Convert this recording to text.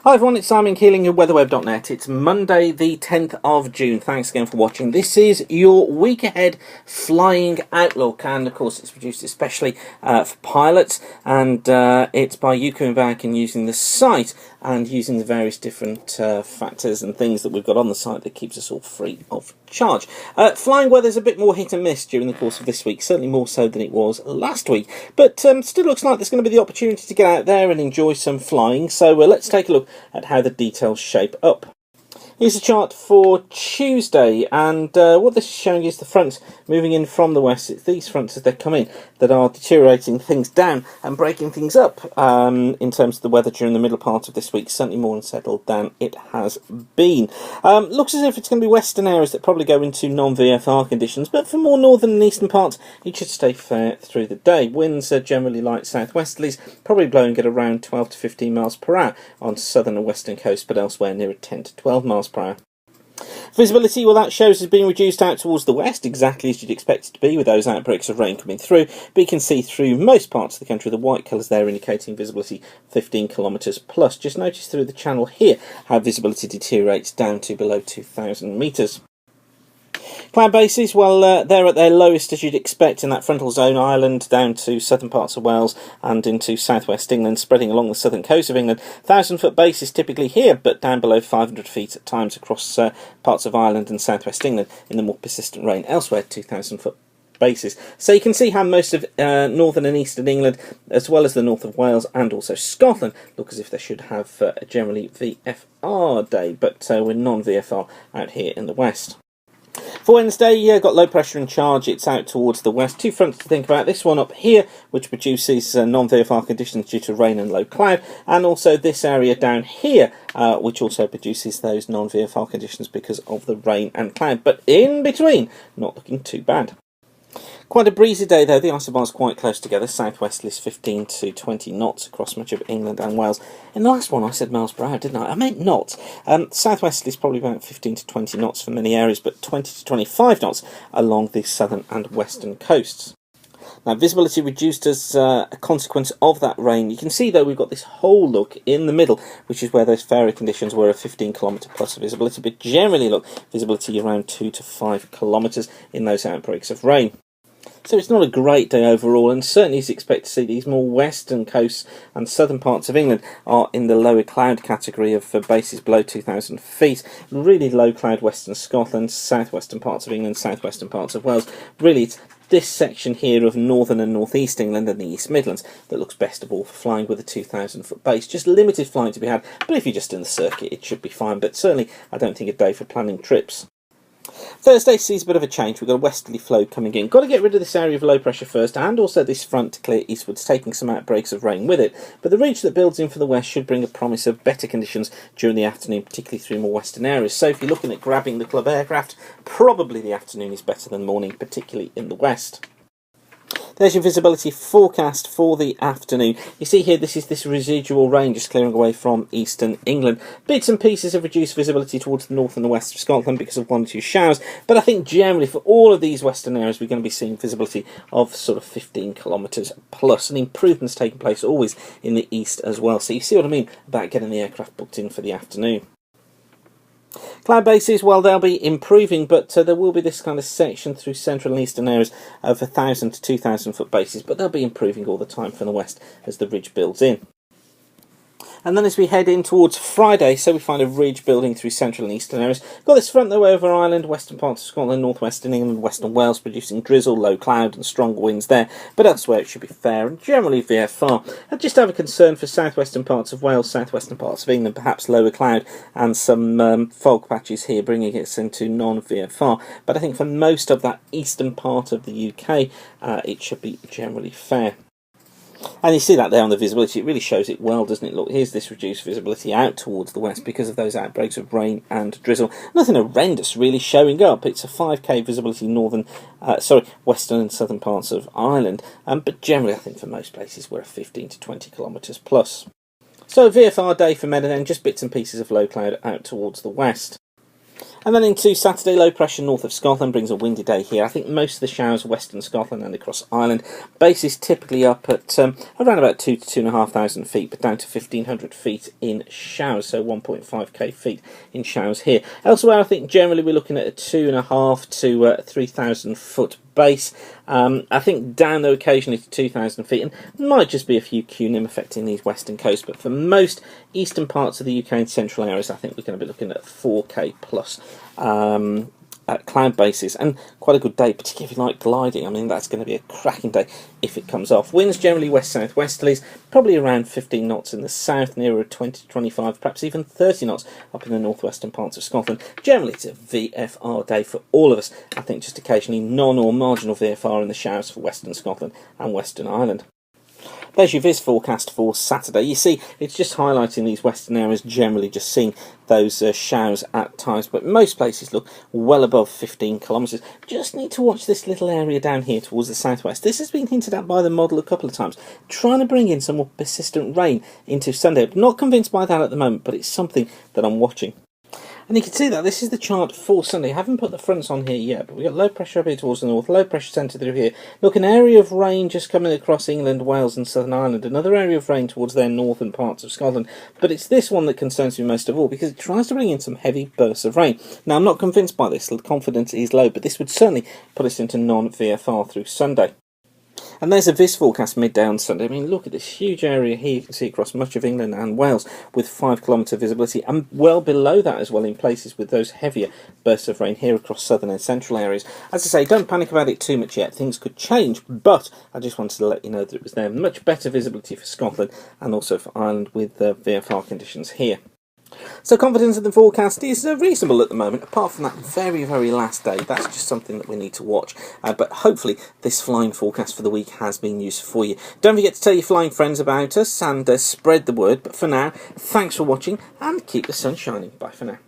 Hi everyone, it's Simon Keeling of weatherweb.net. It's Monday the 10th of June. Thanks again for watching. This is your week ahead flying outlook, and of course it's produced especially for pilots, and it's by Yuko and using the site and using the various different factors and things that we've got on the site that keeps us all free of charge. Flying weather's a bit more hit and miss during the course of this week, certainly more so than it was last week, but still looks like there's going to be the opportunity to get out there and enjoy some flying, so let's take a look at how the details shape up. Here's a chart for Tuesday, and what this is showing is the fronts moving in from the west. It's these fronts as they come in that are deteriorating things down and breaking things up in terms of the weather during the middle part of this week. Certainly more unsettled than it has been. Looks as if it's going to be western areas that probably go into non-VFR conditions, but for more northern and eastern parts it should stay fair through the day. Winds are generally light southwesterlies, probably blowing at around 12 to 15 miles per hour on southern and western coast, but elsewhere nearer 10 to 12 miles per hour. Visibility, well, that shows has been reduced out towards the west, exactly as you'd expect it to be with those outbreaks of rain coming through, but you can see through most parts of the country the white colours there indicating visibility 15 kilometres plus. Just notice through the channel here how visibility deteriorates down to below 2,000 metres. Cloud bases, well, they're at their lowest as you'd expect in that frontal zone, Ireland down to southern parts of Wales and into southwest England, spreading along the southern coast of England. 1,000-foot bases typically here, but down below 500 feet at times across parts of Ireland and southwest England in the more persistent rain. Elsewhere, 2,000-foot bases. So you can see how most of northern and eastern England, as well as the north of Wales and also Scotland, look as if they should have a generally VFR day, but we're non-VFR out here in the west. For Wednesday, you've got low pressure in charge. It's out towards the west. Two fronts to think about. This one up here, which produces non-VFR conditions due to rain and low cloud, and also this area down here, which also produces those non-VFR conditions because of the rain and cloud. But in between, not looking too bad. Quite a breezy day though, the isobars quite close together, southwesterlies 15 to 20 knots across much of England and Wales. In the last one I said miles per hour, didn't I? I meant knots. Southwesterlies probably about 15 to 20 knots for many areas, but 20 to 25 knots along the southern and western coasts. Now, visibility reduced as a consequence of that rain. You can see, though, we've got this whole look in the middle, which is where those fairer conditions were of 15 kilometre plus visibility, but generally, look, visibility around 2 to 5 kilometres in those outbreaks of rain. So it's not a great day overall, and certainly as you expect to see, these more western coasts and southern parts of England are in the lower cloud category of bases below 2,000 feet. Really low cloud western Scotland, southwestern parts of England, southwestern parts of Wales. Really, it's this section here of northern and northeast England and the East Midlands that looks best of all for flying with a 2,000-foot base. Just limited flying to be had, but if you're just in the circuit, it should be fine. But certainly, I don't think a day for planning trips. Thursday sees a bit of a change. We've got a westerly flow coming in. Got to get rid of this area of low pressure first, and also this front to clear eastwards, taking some outbreaks of rain with it. But the ridge that builds in for the west should bring a promise of better conditions during the afternoon, particularly through more western areas. So if you're looking at grabbing the club aircraft, probably the afternoon is better than morning, particularly in the west. There's your visibility forecast for the afternoon. You see here, this is this residual rain just clearing away from eastern England. Bits and pieces of reduced visibility towards the north and the west of Scotland because of 1 or 2 showers, but I think generally for all of these western areas we're going to be seeing visibility of sort of 15 kilometres plus, and improvements taking place always in the east as well. So you see what I mean about getting the aircraft booked in for the afternoon. Cloud bases, well, they'll be improving, but there will be this kind of section through central and eastern areas of 1,000 to 2,000-foot bases, but they'll be improving all the time from the west as the ridge builds in. And then as we head in towards Friday, so we find a ridge building through central and eastern areas. Got this front though over Ireland, western parts of Scotland, northwestern England, western Wales, producing drizzle, low cloud and stronger winds there. But elsewhere it should be fair and generally VFR. I just have a concern for southwestern parts of Wales, southwestern parts of England, perhaps lower cloud and some fog patches here bringing us into non-VFR. But I think for most of that eastern part of the UK, it should be generally fair. And you see that there on the visibility, it really shows it well, doesn't it? Look, here's this reduced visibility out towards the west because of those outbreaks of rain and drizzle. Nothing horrendous really showing up. It's a 5k visibility western and southern parts of Ireland. But generally, I think for most places, we're 15 to 20 kilometres plus. So VFR day for Mediterranean, just bits and pieces of low cloud out towards the west. And then into Saturday, low pressure north of Scotland brings a windy day here. I think most of the showers western Scotland and across Ireland. Base is typically up at around about 2,000 to 2,500 feet, but down to 1,500 feet in showers, so 1.5k feet in showers here. Elsewhere, I think generally we're looking at a 2,500 to 3,000 foot base. I think down though occasionally to 2,000 feet, and might just be a few QNIM affecting these western coasts, but for most eastern parts of the UK and central areas, I think we're going to be looking at 4k plus cloud bases, and quite a good day, particularly if you like gliding. I mean, that's going to be a cracking day if it comes off. Winds generally west-south-westerlies, probably around 15 knots in the south, nearer 20 to 25, perhaps even 30 knots up in the northwestern parts of Scotland. Generally, it's a VFR day for all of us. I think just occasionally non or marginal VFR in the showers for western Scotland and western Ireland. There's your Viz forecast for Saturday. You see, it's just highlighting these western areas, generally just seeing those showers at times, but most places look well above 15 kilometres. Just need to watch this little area down here towards the southwest. This has been hinted at by the model a couple of times, trying to bring in some more persistent rain into Sunday. I'm not convinced by that at the moment, but it's something that I'm watching. And you can see that this is the chart for Sunday. I haven't put the fronts on here yet, but we've got low pressure up here towards the north, low pressure centre through here. Look, an area of rain just coming across England, Wales and Southern Ireland. Another area of rain towards their northern parts of Scotland. But it's this one that concerns me most of all, because it tries to bring in some heavy bursts of rain. Now, I'm not convinced by this. The confidence is low, but this would certainly put us into non-VFR through Sunday. And there's a Viz forecast midday on Sunday. I mean, look at this huge area here you can see across much of England and Wales with 5 kilometre visibility, and well below that as well in places with those heavier bursts of rain here across southern and central areas. As I say, don't panic about it too much yet. Things could change, but I just wanted to let you know that it was there. Much better visibility for Scotland and also for Ireland with the VFR conditions here. So confidence in the forecast is reasonable at the moment, apart from that very, very last day. That's just something that we need to watch. But hopefully this flying forecast for the week has been useful for you. Don't forget to tell your flying friends about us and spread the word. But for now, thanks for watching and keep the sun shining. Bye for now.